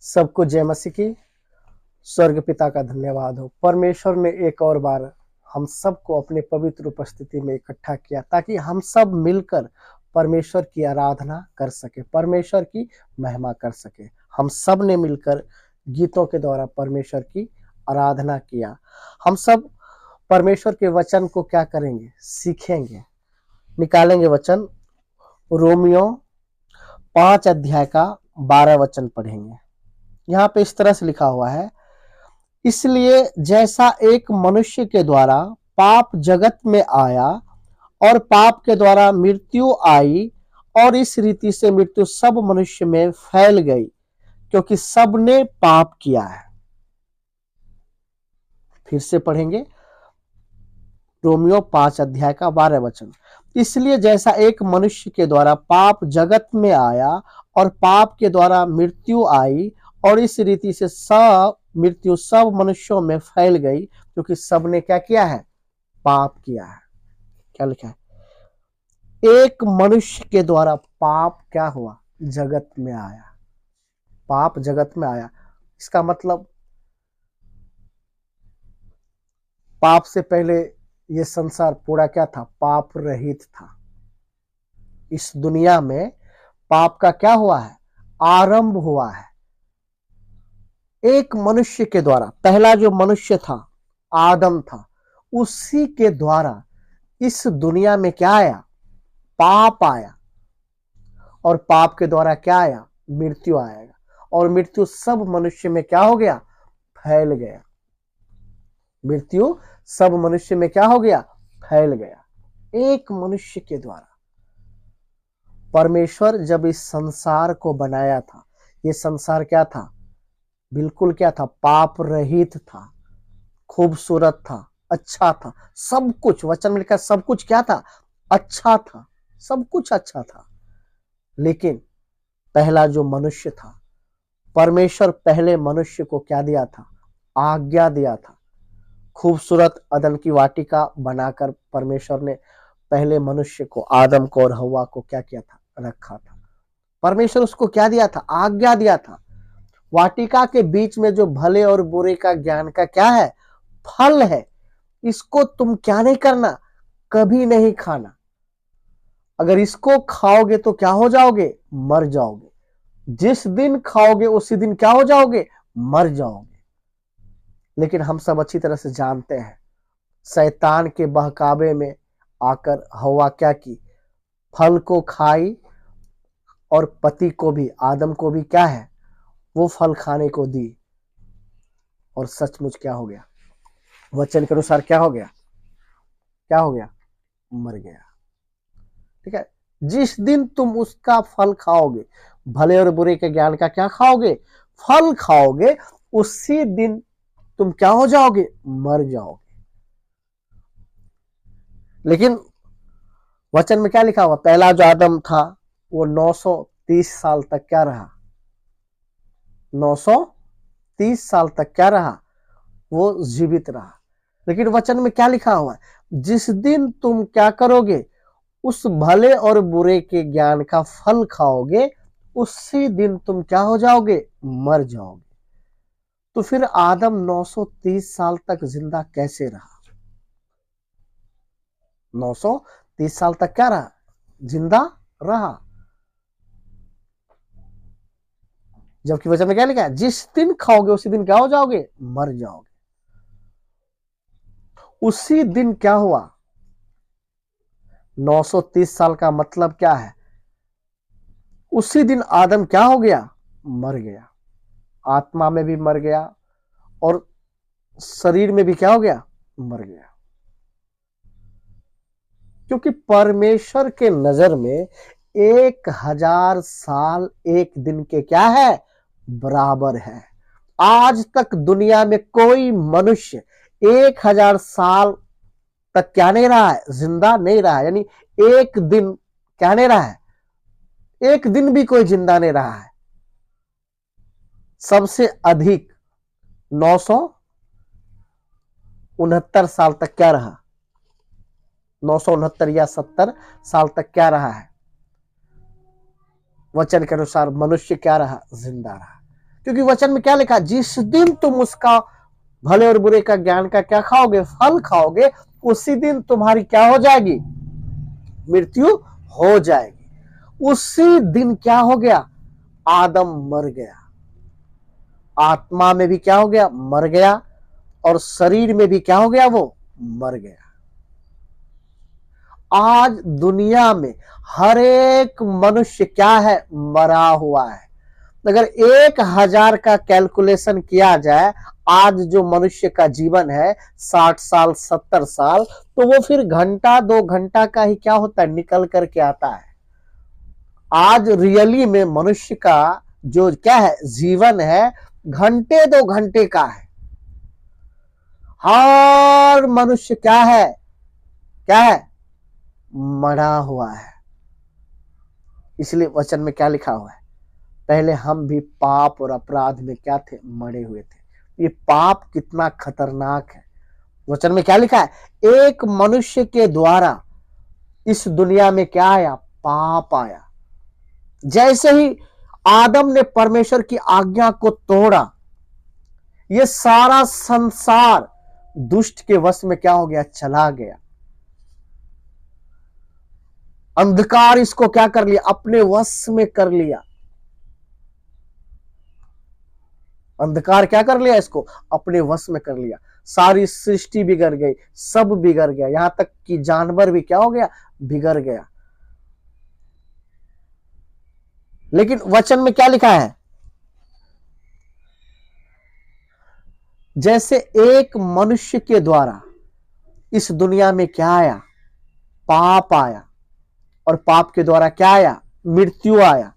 सबको जय मसीह की। स्वर्ग पिता का धन्यवाद हो। परमेश्वर ने एक और बार हम सबको अपने पवित्र उपस्थिति में इकट्ठा किया ताकि हम सब मिलकर परमेश्वर की आराधना कर सके, परमेश्वर की महिमा कर सके। हम सब ने मिलकर गीतों के द्वारा परमेश्वर की आराधना किया। हम सब परमेश्वर के वचन को क्या करेंगे? सीखेंगे, निकालेंगे वचन। रोमियो 5 अध्याय का 12 वचन पढ़ेंगे। यहाँ पे इस तरह से लिखा हुआ है, इसलिए जैसा एक मनुष्य के द्वारा पाप जगत में आया और पाप के द्वारा मृत्यु आई, और इस रीति से मृत्यु सब मनुष्य में फैल गई क्योंकि सबने पाप किया है। फिर से पढ़ेंगे रोमियो 5 अध्याय का 12 वचन। इसलिए जैसा एक मनुष्य के द्वारा पाप जगत में आया और पाप के द्वारा मृत्यु आई, और इस रीति से मृत्यु सब मनुष्यों में फैल गई क्योंकि सबने क्या किया है? पाप किया है। क्या लिखा है? एक मनुष्य के द्वारा पाप क्या हुआ? जगत में आया। पाप जगत में आया, इसका मतलब पाप से पहले ये संसार पूरा क्या था? पाप रहित था। इस दुनिया में पाप का क्या हुआ है? आरंभ हुआ है। एक मनुष्य के द्वारा, पहला जो मनुष्य था आदम था, उसी के द्वारा इस दुनिया में क्या आया? पाप आया। और पाप के द्वारा क्या आया? मृत्यु आएगा। और मृत्यु सब मनुष्य में क्या हो गया? फैल गया। मृत्यु सब मनुष्य में क्या हो गया? फैल गया। एक मनुष्य के द्वारा। परमेश्वर जब इस संसार को बनाया था, ये संसार क्या था? बिल्कुल क्या था? पाप रहित था, खूबसूरत था, अच्छा था। सब कुछ वचन में लिखा, सब कुछ क्या था? अच्छा था। सब कुछ अच्छा था। लेकिन पहला जो मनुष्य था, परमेश्वर पहले मनुष्य को क्या दिया था? आज्ञा दिया था। खूबसूरत अदन की वाटिका बनाकर परमेश्वर ने पहले मनुष्य को, आदम को और हव्वा को क्या किया था? रखा था। परमेश्वर उसको क्या दिया था? आज्ञा दिया था। वाटिका के बीच में जो भले और बुरे का ज्ञान का क्या है? फल है। इसको तुम क्या नहीं करना? कभी नहीं खाना। अगर इसको खाओगे तो क्या हो जाओगे? मर जाओगे। जिस दिन खाओगे उसी दिन क्या हो जाओगे? मर जाओगे। लेकिन हम सब अच्छी तरह से जानते हैं, शैतान के बहकावे में आकर हव्वा क्या की? फल को खाई और पति को भी, आदम को भी क्या है? वो फल खाने को दी। और सचमुच क्या हो गया? वचन के अनुसार क्या हो गया? क्या हो गया? मर गया। ठीक है। जिस दिन तुम उसका फल खाओगे, भले और बुरे के ज्ञान का क्या खाओगे? फल खाओगे, उसी दिन तुम क्या हो जाओगे? मर जाओगे। लेकिन वचन में क्या लिखा हुआ? पहला जो आदम था वो 930 साल तक क्या रहा? 930 साल तक क्या रहा? वो जीवित रहा। लेकिन वचन में क्या लिखा हुआ है? जिस दिन तुम क्या करोगे? उस भले और बुरे के ज्ञान का फल खाओगे, उसी दिन तुम क्या हो जाओगे? मर जाओगे। तो फिर आदम 930 साल तक जिंदा कैसे रहा? 930 साल तक क्या रहा? जिंदा रहा। जबकि वचन में क्या लिखा है? जिस दिन खाओगे उसी दिन क्या हो जाओगे? मर जाओगे। उसी दिन क्या हुआ? 930 साल का मतलब क्या है? उसी दिन आदम क्या हो गया? मर गया। आत्मा में भी मर गया और शरीर में भी क्या हो गया? मर गया। क्योंकि परमेश्वर के नजर में 1000 साल एक दिन के क्या है? बराबर है। आज तक दुनिया में कोई मनुष्य 1000 साल तक क्या नहीं रहा है? जिंदा नहीं रहा है। यानी एक दिन क्या नहीं रहा है? एक दिन भी कोई जिंदा नहीं रहा है। सबसे अधिक 969 साल तक क्या रहा? 969 या 70 साल तक क्या रहा है? वचन के अनुसार मनुष्य क्या रहा? जिंदा रहा। क्योंकि वचन में क्या लिखा, जिस दिन तुम उसका भले और बुरे का ज्ञान का क्या खाओगे, फल खाओगे, उसी दिन तुम्हारी क्या हो जाएगी, मृत्यु हो जाएगी। उसी दिन क्या हो गया, आदम मर गया, आत्मा में भी क्या हो गया, मर गया, और शरीर में भी क्या हो गया, वो मर गया। आज दुनिया में हर एक मनुष्य क्या है, मरा हुआ है। अगर 1000 का कैलकुलेशन किया जाए, आज जो मनुष्य का जीवन है 60 साल 70 साल, तो वो फिर घंटा 2 घंटा का ही क्या होता है, निकल करके आता है। आज रियली में मनुष्य का जो क्या है, जीवन है, घंटे 2 घंटे का है। हर मनुष्य क्या है, क्या है, मरा हुआ है। इसलिए वचन में क्या लिखा हुआ है, पहले हम भी पाप और अपराध में क्या थे, मरे हुए थे। ये पाप कितना खतरनाक है। वचन में क्या लिखा है, एक मनुष्य के द्वारा इस दुनिया में क्या आया, पाप आया। जैसे ही आदम ने परमेश्वर की आज्ञा को तोड़ा, ये सारा संसार दुष्ट के वश में क्या हो गया, चला गया। अंधकार इसको क्या कर लिया, अपने वश में कर लिया। अंधकार क्या कर लिया, इसको अपने वश में कर लिया। सारी सृष्टि बिगड़ गई, सब बिगड़ गया, यहां तक कि जानवर भी क्या हो गया, बिगड़ गया। लेकिन वचन में क्या लिखा है, जैसे एक मनुष्य के द्वारा इस दुनिया में क्या आया, पाप आया, और पाप के द्वारा क्या आया, मृत्यु आया,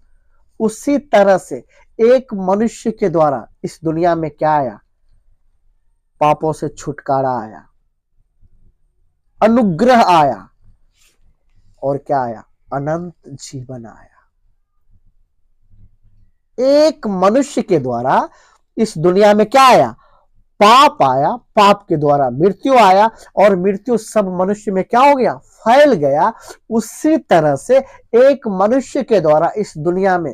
उसी तरह से एक मनुष्य के द्वारा इस दुनिया में क्या आया, पापों से छुटकारा आया, अनुग्रह आया, और क्या आया, अनंत जीवन आया। एक मनुष्य के द्वारा इस दुनिया में क्या आया, पाप आया, पाप के द्वारा मृत्यु आया, और मृत्यु सब मनुष्य में क्या हो गया, फैल गया। उसी तरह से एक मनुष्य के द्वारा इस दुनिया में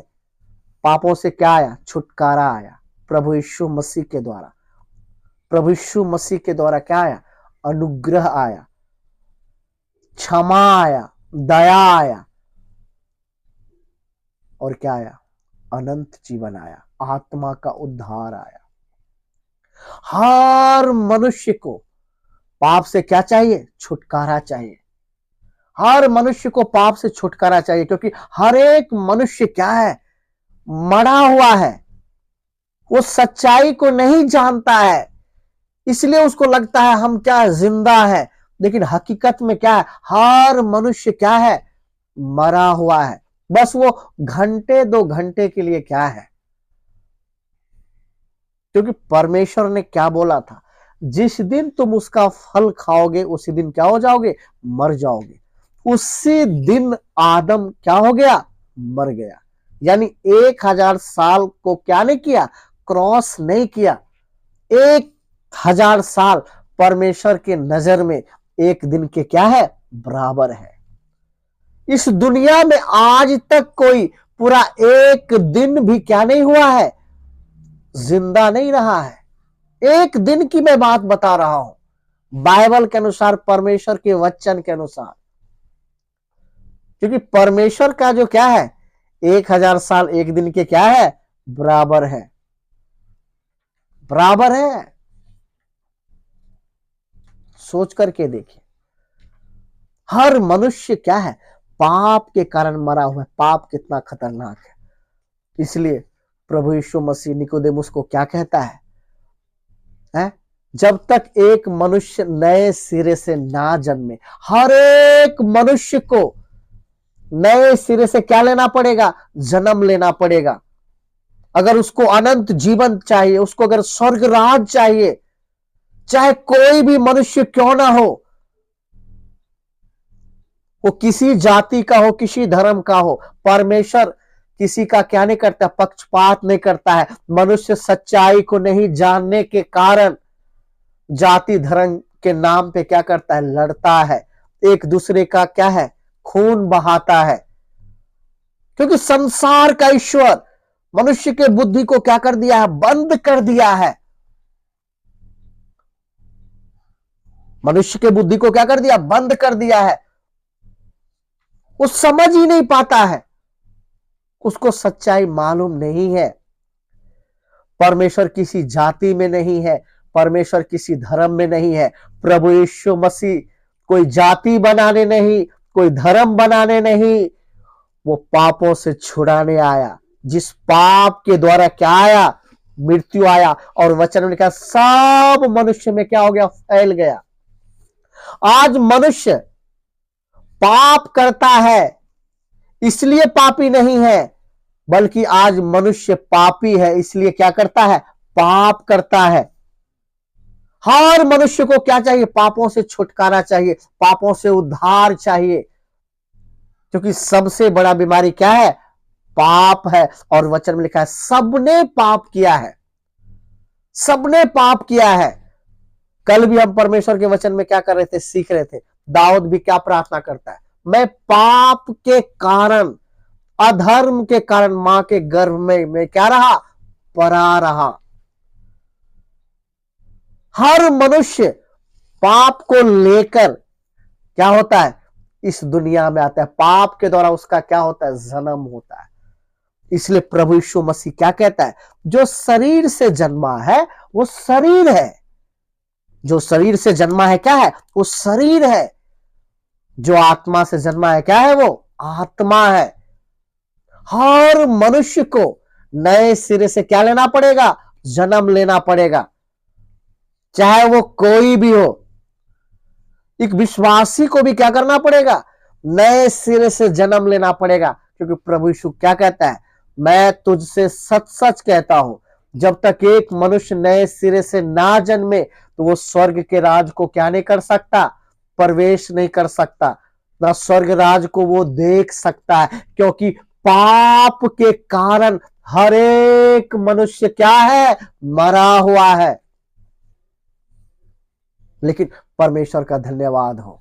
पापों से क्या आया, छुटकारा आया, प्रभु यीशु मसीह के द्वारा। प्रभु यीशु मसीह के द्वारा क्या आया, अनुग्रह आया, क्षमा आया, दया आया, और क्या आया, अनंत जीवन आया, आत्मा का उद्धार आया। हर मनुष्य को पाप से क्या चाहिए, छुटकारा चाहिए। हर मनुष्य को पाप से छुटकारा चाहिए, क्योंकि हर एक मनुष्य क्या है, मरा हुआ है। वो सच्चाई को नहीं जानता है, इसलिए उसको लगता है हम क्या, जिंदा है। लेकिन हकीकत में क्या है, हर मनुष्य क्या है, मरा हुआ है। बस वो घंटे 2 घंटे के लिए क्या है, क्योंकि परमेश्वर ने क्या बोला था, जिस दिन तुम उसका फल खाओगे उसी दिन क्या हो जाओगे, मर जाओगे। उसी दिन आदम क्या हो गया, मर गया। यानी 1000 साल को क्या नहीं किया, क्रॉस नहीं किया। 1000 साल परमेश्वर के नजर में एक दिन के क्या है, बराबर है। इस दुनिया में आज तक कोई पूरा एक दिन भी क्या नहीं हुआ है, जिंदा नहीं रहा है। एक दिन की मैं बात बता रहा हूं, बाइबल के अनुसार, परमेश्वर के वचन के अनुसार। क्योंकि परमेश्वर का जो क्या है, 1000 साल एक दिन के क्या है, बराबर है, बराबर है। सोच करके देखिए, हर मनुष्य क्या है, पाप के कारण मरा हुआ है। पाप कितना खतरनाक है। इसलिए प्रभु यीशु मसीह निकोदेमुस को क्या कहता है? जब तक एक मनुष्य नए सिरे से ना जन्मे, हर एक मनुष्य को नए सिरे से क्या लेना पड़ेगा, जन्म लेना पड़ेगा। अगर उसको अनंत जीवन चाहिए, उसको अगर स्वर्ग राज चाहिए, चाहे कोई भी मनुष्य क्यों ना हो, वो किसी जाति का हो, किसी धर्म का हो, परमेश्वर किसी का क्या नहीं करता, पक्षपात नहीं करता है। मनुष्य सच्चाई को नहीं जानने के कारण जाति धर्म के नाम पे क्या करता है, लड़ता है, एक दूसरे का क्या है, खून बहाता है। क्योंकि संसार का ईश्वर मनुष्य के बुद्धि को क्या कर दिया है? बंद कर दिया है। मनुष्य के बुद्धि को क्या कर दिया? बंद कर दिया है। वो समझ ही नहीं पाता है, उसको सच्चाई मालूम नहीं है। परमेश्वर किसी जाति में नहीं है, परमेश्वर किसी धर्म में नहीं है। प्रभु यीशु मसीह कोई जाति बनाने नहीं, कोई धर्म बनाने नहीं, वो पापों से छुड़ाने आया। जिस पाप के द्वारा क्या आया? मृत्यु आया। और वचन में लिखा सब मनुष्य में क्या हो गया? फैल गया। आज मनुष्य पाप करता है इसलिए पापी नहीं है, बल्कि आज मनुष्य पापी है इसलिए क्या करता है? पाप करता है। हर मनुष्य को क्या चाहिए? पापों से छुटकारा चाहिए, पापों से उद्धार चाहिए, क्योंकि सबसे बड़ा बीमारी क्या है? पाप है। और वचन में लिखा है सबने पाप किया है, सबने पाप किया है। कल भी हम परमेश्वर के वचन में क्या कर रहे थे? सीख रहे थे। दाऊद भी क्या प्रार्थना करता है? मैं पाप के कारण, अधर्म के कारण मां के गर्भ में मैं क्या रहा? परा रहा। हर मनुष्य पाप को लेकर क्या होता है? इस दुनिया में आता है। पाप के द्वारा उसका क्या होता है? जन्म होता है। इसलिए प्रभु यीशु मसीह क्या कहता है? जो शरीर से जन्मा है वो शरीर है। जो शरीर से जन्मा है क्या है? वो शरीर है। जो आत्मा से जन्मा है क्या है? वो आत्मा है। हर मनुष्य को नए सिरे से क्या लेना पड़ेगा? जन्म लेना पड़ेगा, चाहे वो कोई भी हो। एक विश्वासी को भी क्या करना पड़ेगा? नए सिरे से जन्म लेना पड़ेगा, क्योंकि प्रभु यीशु क्या कहता है? मैं तुझसे सच सच कहता हूं, जब तक एक मनुष्य नए सिरे से ना जन्मे तो वो स्वर्ग के राज को क्या नहीं कर सकता? प्रवेश नहीं कर सकता, ना स्वर्ग राज को वो देख सकता है। क्योंकि पाप के कारण हर एक मनुष्य क्या है? मरा हुआ है। लेकिन परमेश्वर का धन्यवाद हो,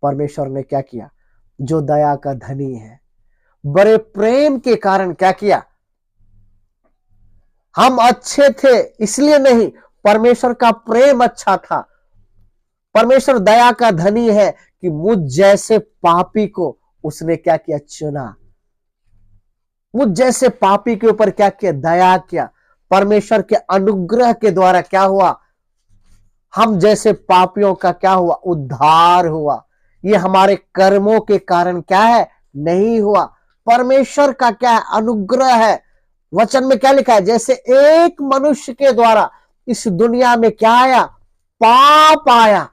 परमेश्वर ने क्या किया? जो दया का धनी है, बड़े प्रेम के कारण क्या किया? हम अच्छे थे इसलिए नहीं, परमेश्वर का प्रेम अच्छा था। परमेश्वर दया का धनी है कि मुझ जैसे पापी को उसने क्या किया? चुना। मुझ जैसे पापी के ऊपर क्या किया? दया किया। परमेश्वर के अनुग्रह के द्वारा क्या हुआ? हम जैसे पापियों का क्या हुआ? उद्धार हुआ। ये हमारे कर्मों के कारण क्या है? नहीं हुआ। परमेश्वर का क्या है? अनुग्रह है। वचन में क्या लिखा है? जैसे एक मनुष्य के द्वारा इस दुनिया में क्या आया? पाप आया,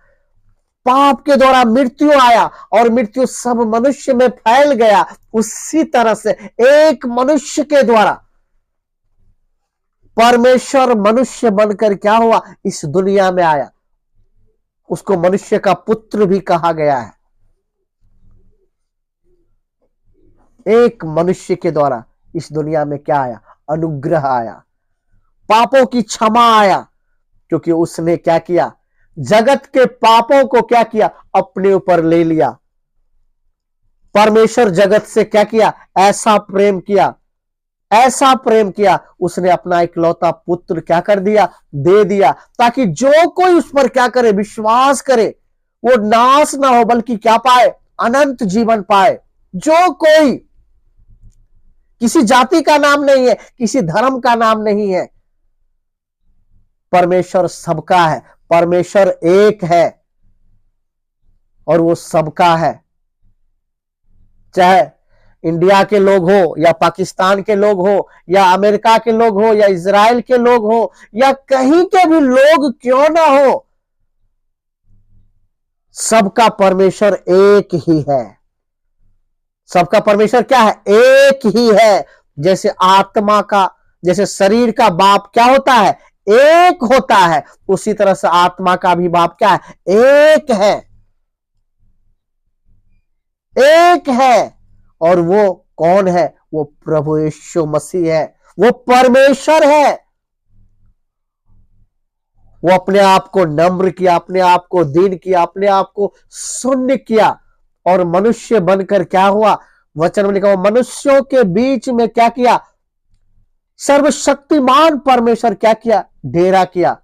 पाप के द्वारा मृत्यु आया, और मृत्यु सब मनुष्य में फैल गया। उसी तरह से एक मनुष्य के द्वारा परमेश्वर मनुष्य बनकर क्या हुआ? इस दुनिया में आया। उसको मनुष्य का पुत्र भी कहा गया है। एक मनुष्य के द्वारा इस दुनिया में क्या आया? अनुग्रह आया, पापों की क्षमा आया, क्योंकि उसने क्या किया? जगत के पापों को क्या किया? अपने ऊपर ले लिया। परमेश्वर जगत से क्या किया? ऐसा प्रेम किया, ऐसा प्रेम किया, उसने अपना इकलौता पुत्र क्या कर दिया? दे दिया, ताकि जो कोई उस पर क्या करे? विश्वास करे, वो नाश ना हो बल्कि क्या पाए? अनंत जीवन पाए। जो कोई, किसी जाति का नाम नहीं है, किसी धर्म का नाम नहीं है, परमेश्वर सबका है। परमेश्वर एक है और वो सबका है। चाहे इंडिया के लोग हो, या पाकिस्तान के लोग हो, या अमेरिका के लोग हो, या इजराइल के लोग हो, या कहीं के भी लोग क्यों ना हो, सबका परमेश्वर एक ही है। सबका परमेश्वर क्या है? एक ही है। जैसे आत्मा का, जैसे शरीर का बाप क्या होता है? एक होता है, उसी तरह से आत्मा का भी बाप क्या है? एक है, एक है। और वो कौन है? वो प्रभु यीशु मसीह है। वो परमेश्वर है। वो अपने आप को नम्र किया, अपने आप को दीन किया, अपने आप को शून्य किया, और मनुष्य बनकर क्या हुआ? वचन में लिखा हुआ, मनुष्यों के बीच में क्या किया? सर्वशक्तिमान परमेश्वर क्या किया? डेरा किया।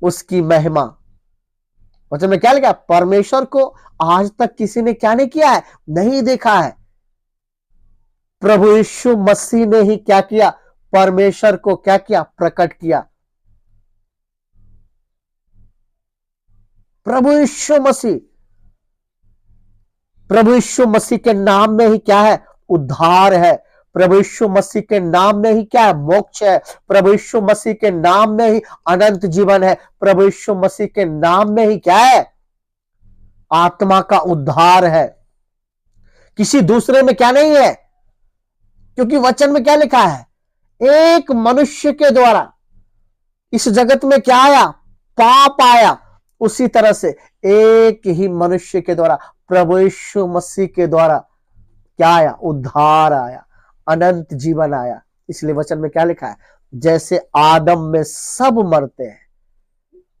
उसकी महिमा वचन में क्या लिखा? परमेश्वर को आज तक किसी ने क्या नहीं किया है? नहीं देखा है। प्रभु यीशु मसीह ने ही क्या किया? परमेश्वर को क्या किया? प्रकट किया। प्रभु यीशु मसीह के नाम में ही क्या है? उद्धार है। प्रभु यीशु मसीह के नाम में ही क्या है? मोक्ष है। प्रभु यीशु मसीह के नाम में ही अनंत जीवन है। प्रभु यीशु मसीह के नाम में ही क्या है? आत्मा का उद्धार है। किसी दूसरे में क्या नहीं है, क्योंकि वचन में क्या लिखा है? एक मनुष्य के द्वारा इस जगत में क्या आया? पाप आया। उसी तरह से एक ही मनुष्य के द्वारा, प्रभु यीशु मसीह के द्वारा क्या आया? उद्धार आया, अनंत जीवन आया। इसलिए वचन में क्या लिखा है? जैसे आदम में सब मरते हैं,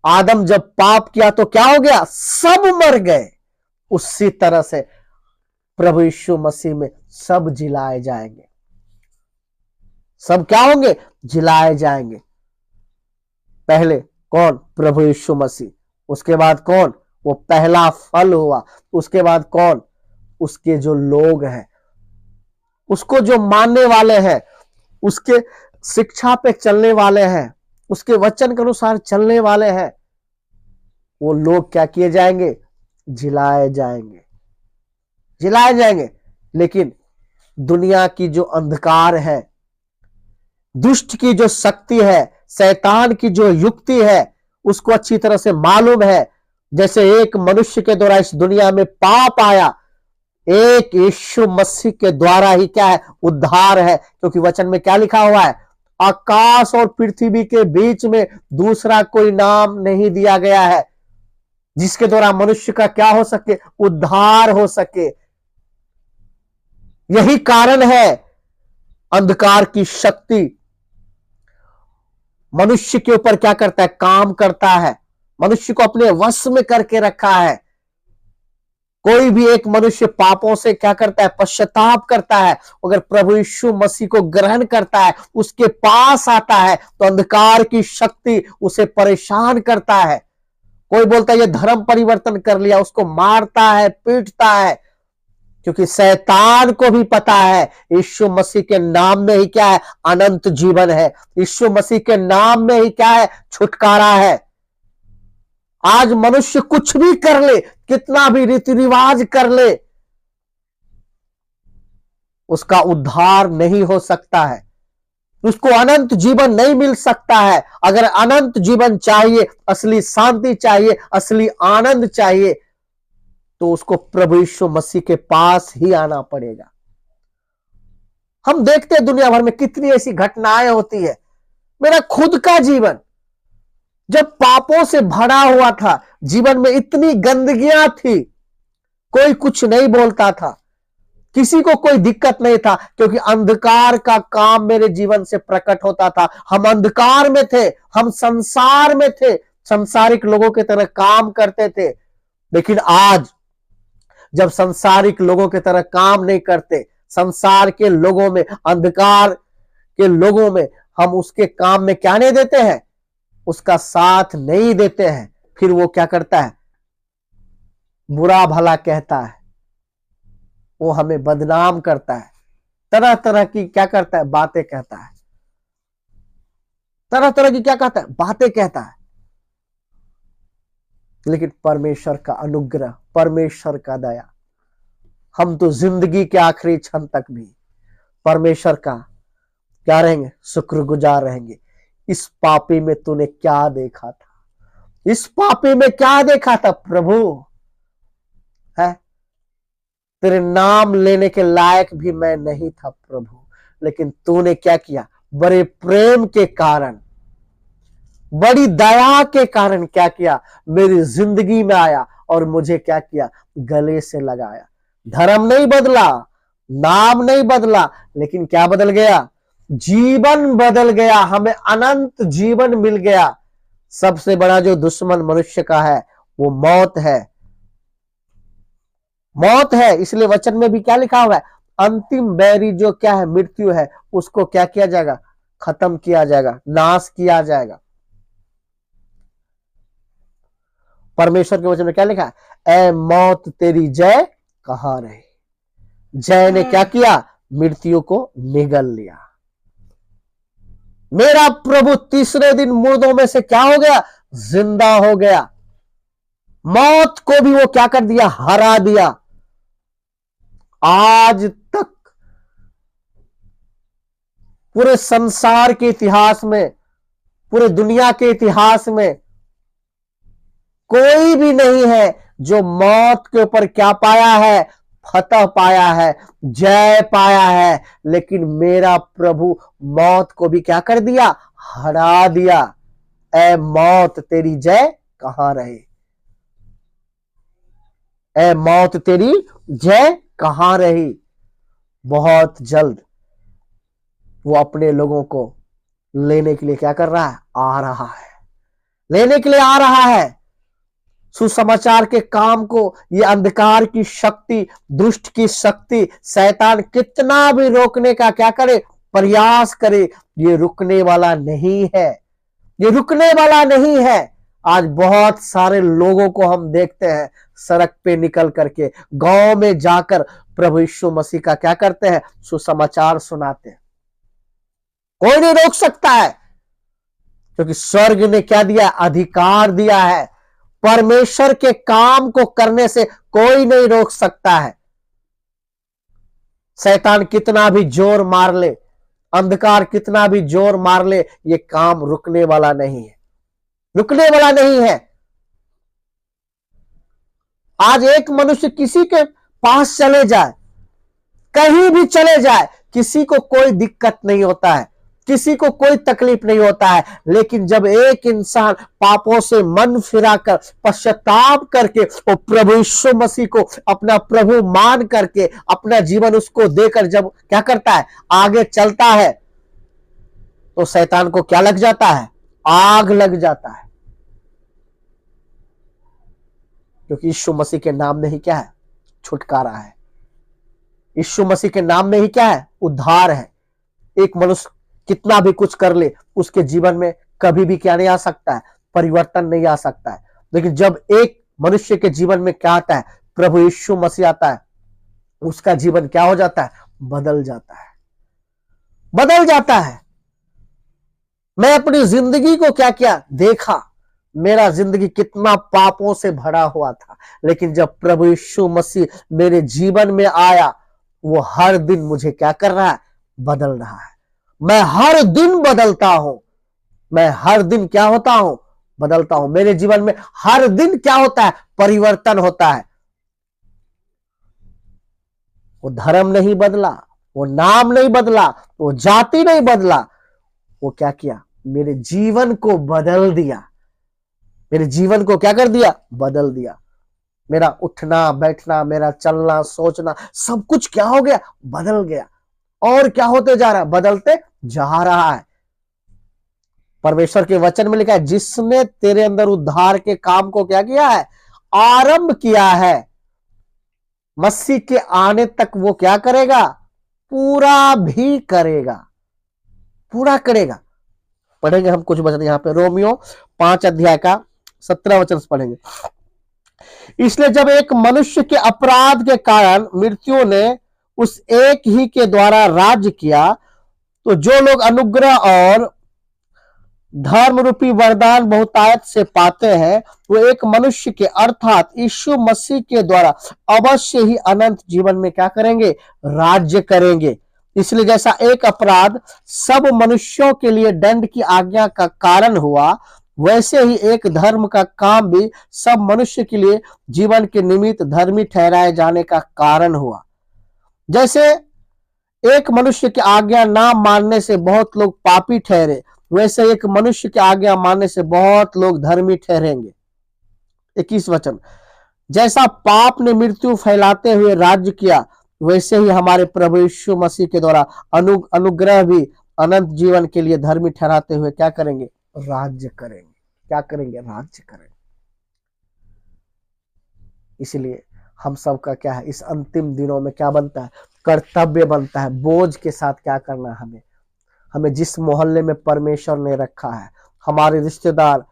आदम जब पाप किया तो क्या हो गया? सब मर गए। उसी तरह से प्रभु यीशु मसीह में सब जिलाए जाएंगे। सब क्या होंगे? जिलाए जाएंगे। पहले कौन? प्रभु यीशु मसीह। उसके बाद कौन? वो पहला फल हुआ। उसके बाद कौन? उसके जो लोग हैं, उसको जो मानने वाले हैं, उसके शिक्षा पे चलने वाले हैं, उसके वचन के अनुसार चलने वाले हैं, वो लोग क्या किए जाएंगे? जिलाए जाएंगे। जिलाए जाएंगे। लेकिन दुनिया की जो अंधकार है, दुष्ट की जो शक्ति है, शैतान की जो युक्ति है, उसको अच्छी तरह से मालूम है। जैसे एक मनुष्य के द्वारा इस दुनिया में पाप आया, एक यीशु मसीह के द्वारा ही क्या है? उद्धार है। क्योंकि वचन में क्या लिखा हुआ है? आकाश और पृथ्वी के बीच में दूसरा कोई नाम नहीं दिया गया है जिसके द्वारा मनुष्य का क्या हो सके? उद्धार हो सके। यही कारण है अंधकार की शक्ति मनुष्य के ऊपर क्या करता है? काम करता है। मनुष्य को अपने वश में करके रखा है। कोई भी एक मनुष्य पापों से क्या करता है? पश्चाताप करता है। अगर प्रभु यीशु मसीह को ग्रहण करता है, उसके पास आता है, तो अंधकार की शक्ति उसे परेशान करता है। कोई बोलता है ये धर्म परिवर्तन कर लिया, उसको मारता है, पीटता है। क्योंकि शैतान को भी पता है यीशु मसीह के नाम में ही क्या है? अनंत जीवन है। यीशु मसीह के नाम में ही क्या है? छुटकारा है। आज मनुष्य कुछ भी कर ले, कितना भी रीति रिवाज कर ले, उसका उद्धार नहीं हो सकता है। उसको अनंत जीवन नहीं मिल सकता है। अगर अनंत जीवन चाहिए, असली शांति चाहिए, असली आनंद चाहिए, तो उसको प्रभु यीशु मसीह के पास ही आना पड़ेगा। हम देखते हैं दुनिया भर में कितनी ऐसी घटनाएं होती है। मेरा खुद का जीवन जब पापों से भरा हुआ था, जीवन में इतनी गंदगियां थी, कोई कुछ नहीं बोलता था, किसी को कोई दिक्कत नहीं था, क्योंकि अंधकार का काम मेरे जीवन से प्रकट होता था। हम अंधकार में थे, हम संसार में थे, संसारिक लोगों की तरह काम करते थे। लेकिन आज जब संसारिक लोगों की तरह काम नहीं करते, संसार के लोगों में, अंधकार के लोगों में हम उसके काम में क्या नहीं देते हैं? उसका साथ नहीं देते हैं। फिर वो क्या करता है? बुरा भला कहता है, वो हमें बदनाम करता है, तरह तरह की क्या करता है? बातें कहता है। तरह तरह की क्या कहता है? बातें कहता है। लेकिन परमेश्वर का अनुग्रह, परमेश्वर का दया, हम तो जिंदगी के आखिरी क्षण तक भी परमेश्वर का क्या रहेंगे? शुक्रगुजार रहेंगे। इस पापी में तूने क्या देखा था? इस पापी में क्या देखा था प्रभु? है तेरे नाम लेने के लायक भी मैं नहीं था प्रभु, लेकिन तूने क्या किया? बड़े प्रेम के कारण, बड़ी दया के कारण क्या किया? मेरी जिंदगी में आया और मुझे क्या किया? गले से लगाया। धर्म नहीं बदला, नाम नहीं बदला, लेकिन क्या बदल गया? जीवन बदल गया। हमें अनंत जीवन मिल गया। सबसे बड़ा जो दुश्मन मनुष्य का है वो मौत है। मौत है। इसलिए वचन में भी क्या लिखा हुआ है? अंतिम बैरी जो क्या है, मृत्यु है, उसको क्या किया जाएगा, खत्म किया जाएगा, नाश किया जाएगा। परमेश्वर के वचन में क्या लिखा है, ए मौत तेरी जय कहां रही। जय ने क्या किया, मृत्यु को निगल लिया। मेरा प्रभु तीसरे दिन मुर्दों में से क्या हो गया, जिंदा हो गया। मौत को भी वो क्या कर दिया, हरा दिया। आज तक पूरे संसार के इतिहास में, पूरे दुनिया के इतिहास में कोई भी नहीं है जो मौत के ऊपर क्या पाया है, फतह पाया है, जय पाया है। लेकिन मेरा प्रभु मौत को भी क्या कर दिया, हरा दिया। ए मौत तेरी जय कहां रही, ए मौत तेरी जय कहां रही। बहुत जल्द वो अपने लोगों को लेने के लिए क्या कर रहा है, आ रहा है, लेने के लिए आ रहा है। सुसमाचार के काम को ये अंधकार की शक्ति, दुष्ट की शक्ति, शैतान कितना भी रोकने का क्या करे, प्रयास करे, ये रुकने वाला नहीं है, ये रुकने वाला नहीं है। आज बहुत सारे लोगों को हम देखते हैं सड़क पे निकल करके, गांव में जाकर प्रभु यीशु मसीह का क्या करते हैं, सुसमाचार सुनाते हैं। कोई नहीं रोक सकता है, क्योंकि स्वर्ग ने क्या दिया, अधिकार दिया है। परमेश्वर के काम को करने से कोई नहीं रोक सकता है। शैतान कितना भी जोर मार ले, अंधकार कितना भी जोर मार ले, ये काम रुकने वाला नहीं है, रुकने वाला नहीं है। आज एक मनुष्य किसी के पास चले जाए, कहीं भी चले जाए, किसी को कोई दिक्कत नहीं होता है, किसी को कोई तकलीफ नहीं होता है। लेकिन जब एक इंसान पापों से मन फिराकर, पश्चाताप करके, वो प्रभु यीशु मसीह को अपना प्रभु मान करके, अपना जीवन उसको देकर जब क्या करता है, आगे चलता है, तो शैतान को क्या लग जाता है, आग लग जाता है। क्योंकि यीशु मसीह के नाम में ही क्या है, छुटकारा है। यीशु मसीह के नाम में ही क्या है, उद्धार है। एक मनुष्य कितना भी कुछ कर ले, उसके जीवन में कभी भी क्या नहीं आ सकता है, परिवर्तन नहीं आ सकता है। लेकिन जब एक मनुष्य के जीवन में क्या आता है, प्रभु यीशु मसीह आता है, उसका जीवन क्या हो जाता है, बदल जाता है, बदल जाता है। मैं अपनी जिंदगी को क्या किया, देखा, मेरा जिंदगी कितना पापों से भरा हुआ था। लेकिन जब प्रभु यीशु मसीह मेरे जीवन में आया, वो हर दिन मुझे क्या कर रहा है, बदल रहा है। मैं हर दिन बदलता हूं, मैं हर दिन क्या होता हूं, बदलता हूं। मेरे जीवन में हर दिन क्या होता है, परिवर्तन होता है। वो धर्म नहीं बदला, वो नाम नहीं बदला, वो जाति नहीं बदला, वो क्या किया, मेरे जीवन को बदल दिया। मेरे जीवन को क्या कर दिया, बदल दिया। मेरा उठना बैठना, मेरा चलना सोचना, सब कुछ क्या हो गया, बदल गया। और क्या होते जा रहा है, बदलते जा रहा है। परमेश्वर के वचन में लिखा है, जिसने तेरे अंदर उद्धार के काम को क्या किया है, आरंभ किया है, मसीह के आने तक वो क्या करेगा, पूरा भी करेगा, पूरा करेगा। पढ़ेंगे हम कुछ वचन यहाँ पे, रोमियो 5 अध्याय का 17 वचन पढ़ेंगे। इसलिए जब एक मनुष्य के अपराध के कारण मृत्यु ने उस एक ही के द्वारा राज्य किया, तो जो लोग अनुग्रह और धर्म रूपी वरदान बहुतायत से पाते हैं, वो एक मनुष्य के अर्थात यीशु मसीह के द्वारा अवश्य ही अनंत जीवन में क्या करेंगे, राज्य करेंगे। इसलिए जैसा एक अपराध सब मनुष्यों के लिए दंड की आज्ञा का कारण हुआ, वैसे ही एक धर्म का काम भी सब मनुष्य के लिए जीवन के निमित्त धर्मी ठहराए जाने का कारण हुआ। जैसे एक मनुष्य की आज्ञा ना मानने से बहुत लोग पापी ठहरे, वैसे एक मनुष्य की आज्ञा मानने से बहुत लोग धर्मी ठहरेंगे। 21 वचन, जैसा पाप ने मृत्यु फैलाते हुए राज्य किया, वैसे ही हमारे प्रभु यीशु मसीह के द्वारा अनुग्रह भी अनंत जीवन के लिए धर्मी ठहराते हुए क्या करेंगे, राज्य करेंगे। क्या करेंगे, राज्य करेंगे। इसलिए हम सबका क्या है, इस अंतिम दिनों में क्या बनता है, कर्तव्य बनता है, बोझ के साथ क्या करना है हमें। हमें जिस मोहल्ले में परमेश्वर ने रखा है, हमारे रिश्तेदार,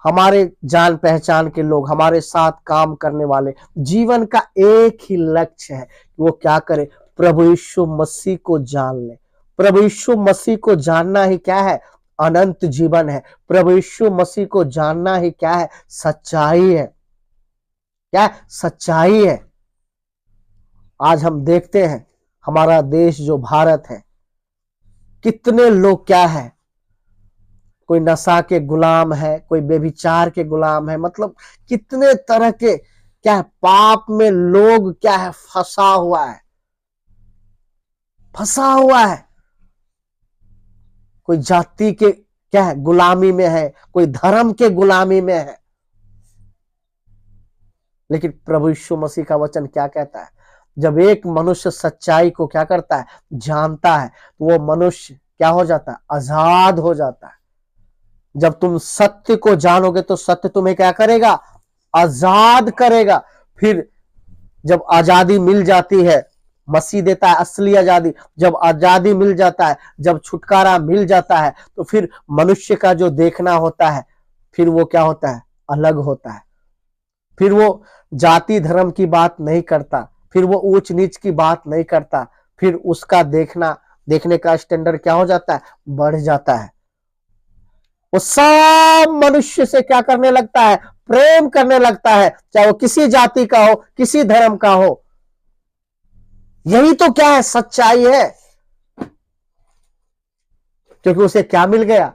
हमारे जान पहचान के लोग, हमारे साथ काम करने वाले, जीवन का एक ही लक्ष्य है कि वो क्या करे, प्रभु यीशु मसीह को जान ले। प्रभु यीशु मसीह को जानना ही क्या है, अनंत जीवन है। प्रभु यीशु मसीह को जानना ही क्या है, सच्चाई है। क्या है? सच्चाई है। आज हम देखते हैं हमारा देश जो भारत है, कितने लोग क्या है, कोई नशा के गुलाम है, कोई बेविचार के गुलाम है, मतलब कितने तरह के क्या है, पाप में लोग क्या है, फंसा हुआ है, फंसा हुआ है। कोई जाति के क्या है, गुलामी में है, कोई धर्म के गुलामी में है। लेकिन प्रभु यीशु मसीह का वचन क्या कहता है, जब एक मनुष्य सच्चाई को क्या करता है, जानता है, तो वो मनुष्य क्या हो जाता है, आजाद हो जाता है। जब तुम सत्य को जानोगे तो सत्य तुम्हें क्या करेगा, आजाद करेगा। फिर जब आजादी मिल जाती है, मसीह देता है असली आजादी, जब आजादी मिल जाता है, जब छुटकारा मिल जाता है, तो फिर मनुष्य का जो देखना होता है, फिर वो क्या होता है, अलग होता है। फिर वो जाति धर्म की बात नहीं करता, फिर वो ऊंच नीच की बात नहीं करता, फिर उसका देखने का स्टैंडर्ड क्या हो जाता है, बढ़ जाता है। वो सब मनुष्य से क्या करने लगता है, प्रेम करने लगता है, चाहे वो किसी जाति का हो, किसी धर्म का हो। यही तो क्या है, सच्चाई है। क्योंकि उसे क्या मिल गया,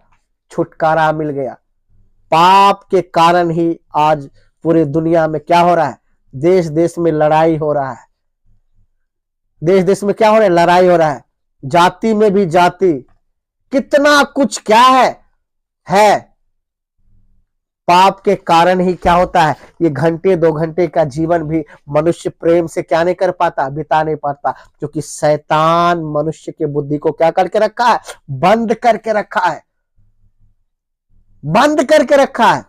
छुटकारा मिल गया। पाप के कारण ही आज पूरी दुनिया में क्या हो रहा है, देश देश में लड़ाई हो रहा है। देश देश में क्या हो रहा है, लड़ाई हो रहा है। जाति में भी जाति, कितना कुछ क्या है। पाप के कारण ही क्या होता है, ये घंटे 2 घंटे का जीवन भी मनुष्य प्रेम से क्या नहीं कर पाता, बिता नहीं पाता, क्योंकि शैतान मनुष्य के बुद्धि को क्या करके रखा है, बंद करके रखा है, बंद करके रखा है।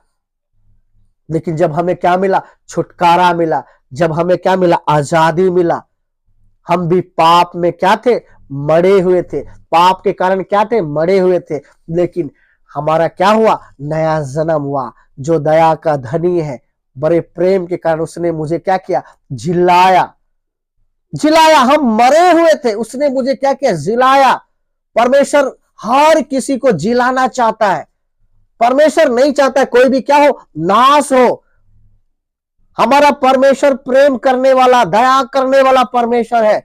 लेकिन जब हमें क्या मिला, छुटकारा मिला, जब हमें क्या मिला, आजादी मिला। हम भी पाप में क्या थे, मरे हुए थे, पाप के कारण क्या थे, मरे हुए थे। लेकिन हमारा क्या हुआ, नया जन्म हुआ। जो दया का धनी है, बड़े प्रेम के कारण उसने मुझे क्या किया, जिलाया। जिलाया, हम मरे हुए थे, उसने मुझे क्या किया, जिलाया। परमेश्वर हर किसी को जिलाना चाहता है। परमेश्वर नहीं चाहता है कोई भी क्या हो, नाश हो। हमारा परमेश्वर प्रेम करने वाला, दया करने वाला परमेश्वर है।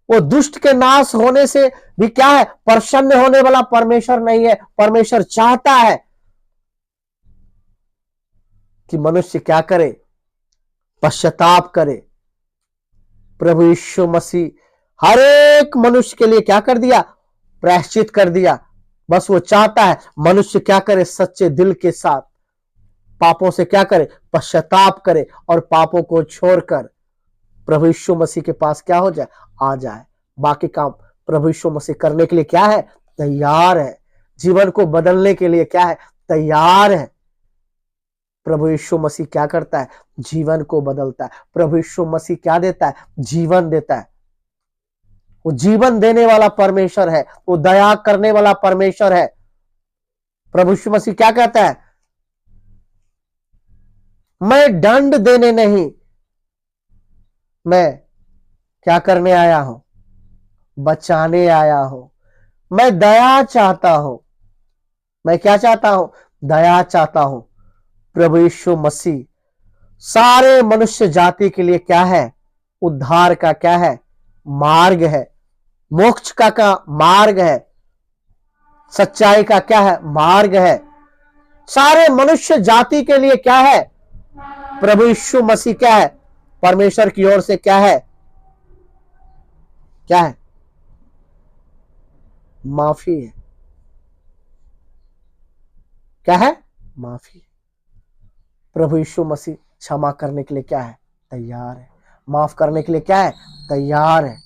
वो दुष्ट के नाश होने से भी क्या है, प्रसन्न होने वाला परमेश्वर नहीं है। परमेश्वर चाहता है कि मनुष्य क्या करे, पश्चाताप करे। प्रभु यीशु मसीह हर एक मनुष्य के लिए क्या कर दिया, प्रायश्चित कर दिया। बस वो चाहता है मनुष्य क्या करे, सच्चे दिल के साथ पापों से क्या करे, पश्चाताप करे और पापों को छोड़कर प्रभु यीशु मसीह के पास क्या हो जाए, आ जाए। बाकी काम प्रभु यीशु मसीह करने के लिए क्या है, तैयार है। जीवन को बदलने के लिए क्या है, तैयार है। प्रभु यीशु मसीह क्या करता है, जीवन को बदलता है। प्रभु यीशु मसीह क्या देता है, जीवन देता है। वो जीवन देने वाला परमेश्वर है, वो दया करने वाला परमेश्वर है। प्रभु यीशु मसीह क्या कहता है, मैं दंड देने नहीं, मैं क्या करने आया हूं, बचाने आया हूं। मैं दया चाहता हूं। मैं क्या चाहता हूं, दया चाहता हूं। प्रभु यीशु मसीह सारे मनुष्य जाति के लिए क्या है, उद्धार का क्या है, मार्ग है। मोक्ष का मार्ग है। सच्चाई का क्या है, मार्ग है। सारे मनुष्य जाति के लिए क्या है, प्रभु यीशु मसीह क्या है, परमेश्वर की ओर से क्या है, क्या है, माफी है। क्या है, माफी। प्रभु यीशु मसीह क्षमा करने के लिए क्या है, तैयार है। माफ करने के लिए क्या है, तैयार है।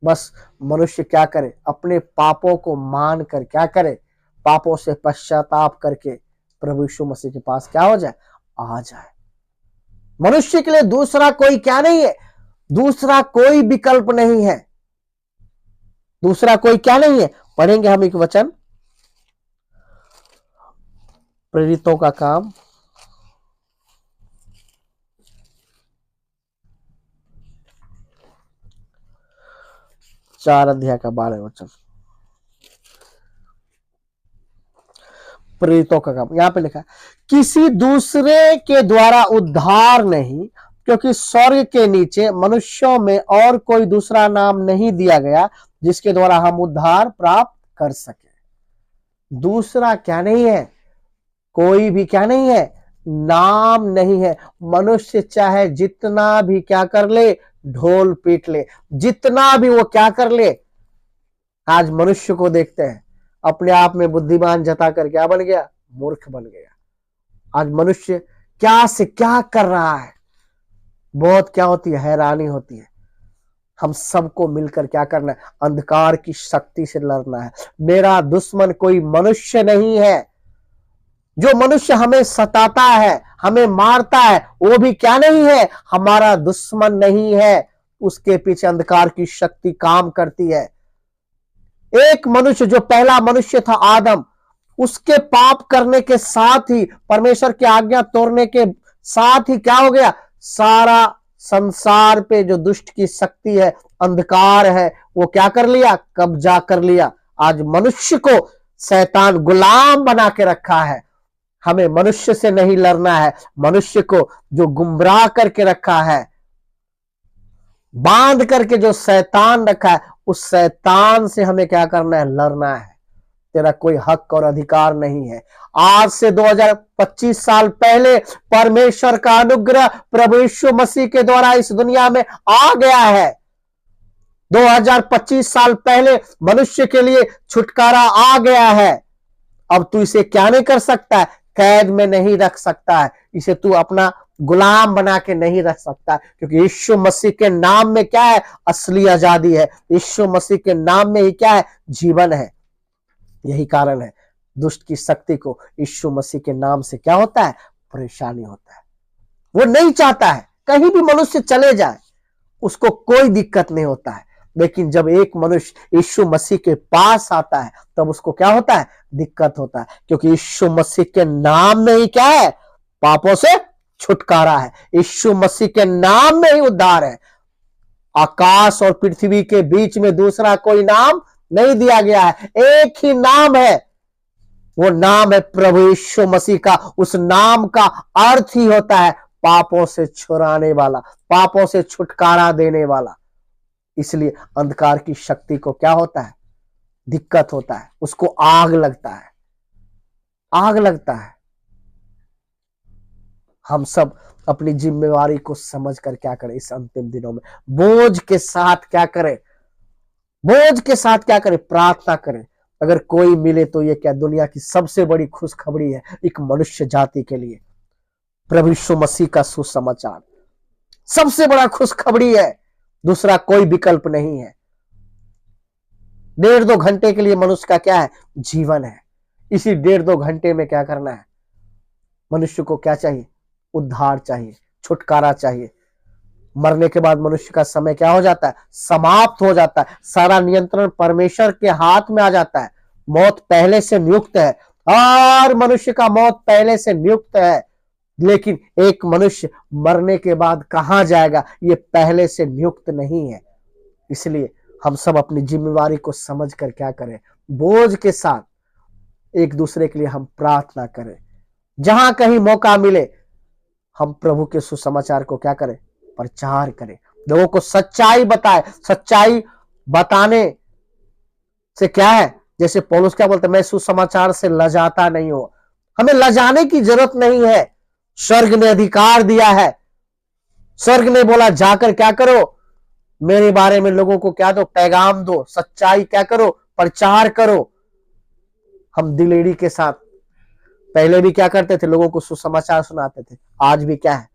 बस मनुष्य क्या करे, अपने पापों को मान कर क्या करे, पापों से पश्चाताप करके प्रभु यीशु मसीह के पास क्या हो जाए, आ जाए। मनुष्य के लिए दूसरा कोई क्या नहीं है, दूसरा कोई विकल्प नहीं है, दूसरा कोई क्या नहीं है। पढ़ेंगे हम एक वचन, प्रेरितों का काम 4 अध्याय का 12 वचन। प्रेरितों का काम यहां पे लिखा है, किसी दूसरे के द्वारा उद्धार नहीं, क्योंकि स्वर्ग के नीचे मनुष्यों में और कोई दूसरा नाम नहीं दिया गया जिसके द्वारा हम उद्धार प्राप्त कर सके। दूसरा क्या नहीं है, कोई भी क्या नहीं है, नाम नहीं है। मनुष्य चाहे जितना भी क्या कर ले, ढोल पीट ले, जितना भी वो क्या कर ले। आज मनुष्य को देखते हैं, अपने आप में बुद्धिमान जताकर क्या बन गया, मूर्ख बन गया। आज मनुष्य क्या से क्या कर रहा है, बहुत क्या होती है, हैरानी होती है। हम सबको मिलकर क्या करना है, अंधकार की शक्ति से लड़ना है। मेरा दुश्मन कोई मनुष्य नहीं है। जो मनुष्य हमें सताता है, हमें मारता है, वो भी क्या नहीं है, हमारा दुश्मन नहीं है। उसके पीछे अंधकार की शक्ति काम करती है। एक मनुष्य, जो पहला मनुष्य था आदम, उसके पाप करने के साथ ही, परमेश्वर की आज्ञा तोड़ने के साथ ही क्या हो गया, सारा संसार पे जो दुष्ट की शक्ति है, अंधकार है, वो क्या कर लिया, कब्जा कर लिया। आज मनुष्य को शैतान गुलाम बना के रखा है। हमें मनुष्य से नहीं लड़ना है, मनुष्य को जो गुमराह करके रखा है, बांध करके जो शैतान रखा है, उस शैतान से हमें क्या करना है, लड़ना है। तेरा कोई हक और अधिकार नहीं है। आज से 2025 साल पहले परमेश्वर का अनुग्रह प्रभु यीशु मसीह के द्वारा इस दुनिया में आ गया है। 2025 साल पहले मनुष्य के लिए छुटकारा आ गया है। अब तू इसे क्या नहीं कर सकता है, कैद में नहीं रख सकता है, इसे तू अपना गुलाम बना के नहीं रख सकता, क्योंकि यीशु मसीह के नाम में क्या है, असली आजादी है। यीशु मसीह के नाम में ही क्या है, जीवन है। यही कारण है दुष्ट की शक्ति को यीशु मसीह के नाम से क्या होता है, परेशानी होता है। वो नहीं चाहता है कहीं भी मनुष्य चले जाए, उसको कोई दिक्कत नहीं होता है। लेकिन जब एक मनुष्य यीशु मसीह के पास आता है, तब उसको क्या होता है, दिक्कत होता है। क्योंकि यीशु मसीह के नाम में ही क्या है, पापों से छुटकारा है। यीशु मसीह के नाम में ही उद्धार है। आकाश और पृथ्वी के बीच में दूसरा कोई नाम नहीं दिया गया है, एक ही नाम है, वो नाम है प्रभु यीशु मसीह का। उस नाम का अर्थ ही होता है पापों से छुड़ाने वाला, पापों से छुटकारा देने वाला। इसलिए अंधकार की शक्ति को क्या होता है, दिक्कत होता है, उसको आग लगता है, आग लगता है। हम सब अपनी जिम्मेवारी को समझकर क्या करें, इस अंतिम दिनों में बोझ के साथ क्या करें, बोझ के साथ क्या करें, प्रार्थना करें। अगर कोई मिले तो ये क्या दुनिया की सबसे बड़ी खुशखबरी है एक मनुष्य जाति के लिए। प्रभु यीशु मसीह का सुसमाचार सबसे बड़ा खुशखबरी है, दूसरा कोई विकल्प नहीं है। 1.5-2 घंटे के लिए मनुष्य का क्या है, जीवन है। इसी 1.5-2 घंटे में क्या करना है, मनुष्य को क्या चाहिए, उद्धार चाहिए, छुटकारा चाहिए। मरने के बाद मनुष्य का समय क्या हो जाता है, समाप्त हो जाता है। सारा नियंत्रण परमेश्वर के हाथ में आ जाता है। मौत पहले से नियुक्त है, हर मनुष्य का मौत पहले से नियुक्त है। लेकिन एक मनुष्य मरने के बाद कहां जाएगा, ये पहले से नियुक्त नहीं है। इसलिए हम सब अपनी जिम्मेवारी को समझकर क्या करें, बोझ के साथ एक दूसरे के लिए हम प्रार्थना करें। जहां कहीं मौका मिले हम प्रभु के सुसमाचार को क्या करें, प्रचार करें, लोगों को सच्चाई बताए। सच्चाई बताने से क्या है, जैसे पौलुस क्या बोलते हैं, मैं सुसमाचार से लजाता नहीं हूं। हमें लजाने की जरूरत नहीं है। स्वर्ग ने अधिकार दिया है, स्वर्ग ने बोला जाकर क्या करो, मेरे बारे में लोगों को क्या दो, पैगाम दो, सच्चाई क्या करो, प्रचार करो। हम दिलेरी के साथ पहले भी क्या करते थे, लोगों को सुसमाचार सुनाते थे। आज भी क्या है,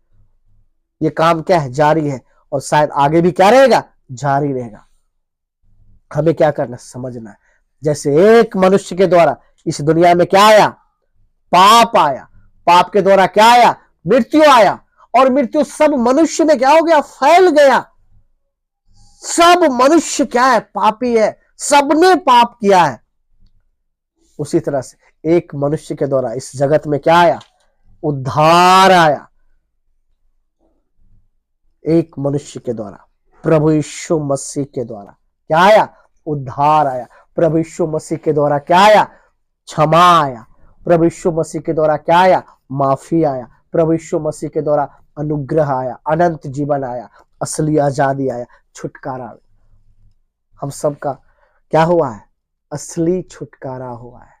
ये काम क्या है, जारी है, और शायद आगे भी क्या रहेगा, जारी रहेगा। हमें क्या करना, समझना है। जैसे एक मनुष्य के द्वारा इस दुनिया में क्या आया, पाप आया, पाप के द्वारा क्या आया, मृत्यु आया, और मृत्यु सब मनुष्य में क्या हो गया, फैल गया। सब मनुष्य क्या है? पापी है, सबने पाप किया है। उसी तरह से एक मनुष्य के द्वारा इस जगत में क्या आया? उद्धार आया। एक मनुष्य के द्वारा, प्रभु यीशु मसीह के द्वारा क्या आया? उद्धार आया। प्रभु यीशु मसीह के द्वारा क्या आया? क्षमा आया। प्रभु यीशु मसीह के द्वारा क्या आया? माफी आया। प्रभु यीशु मसीह के द्वारा अनुग्रह आया, अनंत जीवन आया, असली आजादी आया, छुटकारा आया। हम सबका क्या हुआ है? असली छुटकारा हुआ है।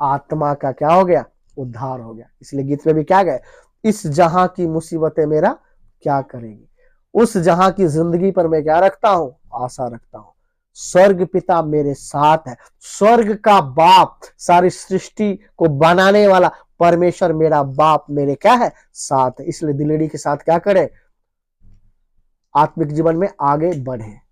आत्मा का क्या हो गया? उद्धार हो गया। इसलिए गीत में भी क्या गए? इस जहां की मुसीबतें मेरा क्या करेगी? उस जहां की जिंदगी पर मैं क्या रखता हूं? आशा रखता हूं। स्वर्ग पिता मेरे साथ है। स्वर्ग का बाप, सारी सृष्टि को बनाने वाला परमेश्वर मेरा बाप मेरे क्या है? साथ है। इसलिए दिलेरी के साथ क्या करें? आत्मिक जीवन में आगे बढ़े।